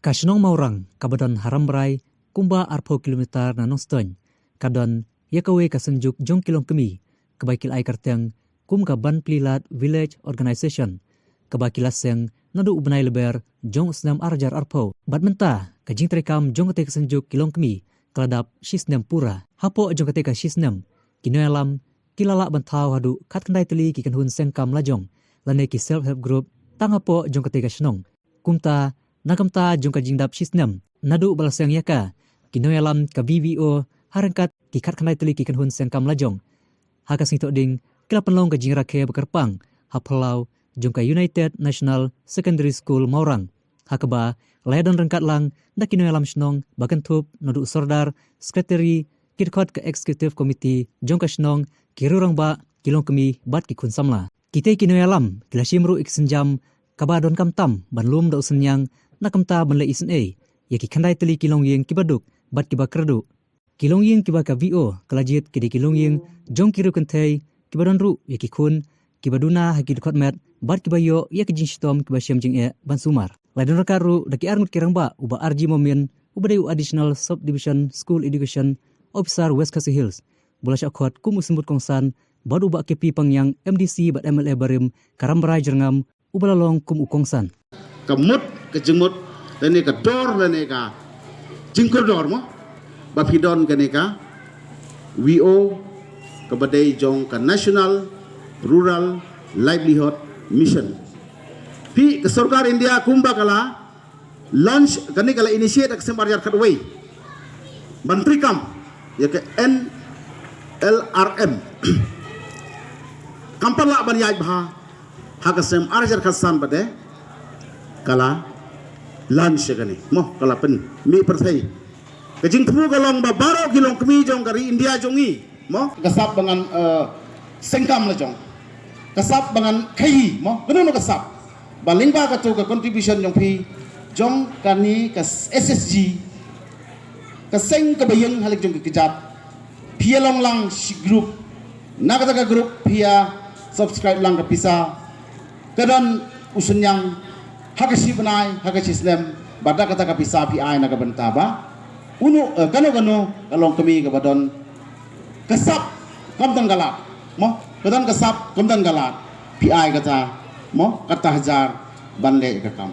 Kashnong Maurang kabadon Harambrai kumba arpo kilometer na noston kadon yakawe kasenjuk jong kilong kemi kebaikil ai karteng kum ka ban plilat village organization kebakilas yang nadu ubnai leber jong snam arjar arpo badmenta kajing trekam jong kate kasenjuk kilong kemi keladap shisnam pura hapo jong kate ka shisnam kinoyalam kilala bantau hadu kat kendai teli ki kanhun sengkam lajong lane ki self help group tangapo jong kate ka shnong kumta nakamta jong ka jingdap shisnam nadu balasang yaka kinoyalam ka VVO harangkat ki kat kendai teli ki kanhun sengkam lajong hakas nito ding kila penlong ka jingra ke bekerpang hapelau jong ka United National Secondary School Maurang hakaba ledon rengkat lang da kinoyalam shnong bakentup nadu sordar sekretari kirkot ke executive committee jong ka shnong kirurang ba kilong kemi bat ki kun samla kite kinoyalam kila shimru iksenjam kabadon kamtam banlum da usenyang nakamta banle isen yaki khandai teli kilong yeng kibaduk bat kiba kerdu kilong yeng kiba ka VO kelajit kidi kilong yeng jong kiru kentai kibadon ru yaki kun kibaduna haki dukot met bat kiba yo yaki jinstom kiba syam jing ban sumar ladon rakaru daki arngut kirangba uba RG momen ubadeu additional subdivision school education officer West Khasi Hills bola syakot kum usembut kongsan badu ba kepi pangyang MDC bat MLA barim Karambrai jerngam ubalalong kum ukongsan kemut kejemut lene ka dor lene ka jingkur dor mo bapidon kene ka WO kabadai jong ka National Rural Livelihood Mission pi ke sarkar India kumba kala launch kene kala initiate ak sembarjar kadway menteri kam ya ke NLRM kampala ban yaj bha hakasem arjar khasan bade kala lunch kene mo kala pen mi persai kejing pu galong ba baro kilong kemi jong kari India jongi mo kasap dengan sengkam la jong kasap dengan kai mo genu no kasap baling ba ka to ka contribution jong pi jong kani ka SSG ka seng ka bayeng halik jong kijat pia long lang group nakata ka group pia subscribe lang ka pisa kadan usunyang hakasi benai hakasi Islam bada kata kapisa pi ai na kabenta ba uno kano kalong kami kabadon kasap kamtan galat mo kadan kasap kamtan galat pi ai kata mo kata hajar banle kakam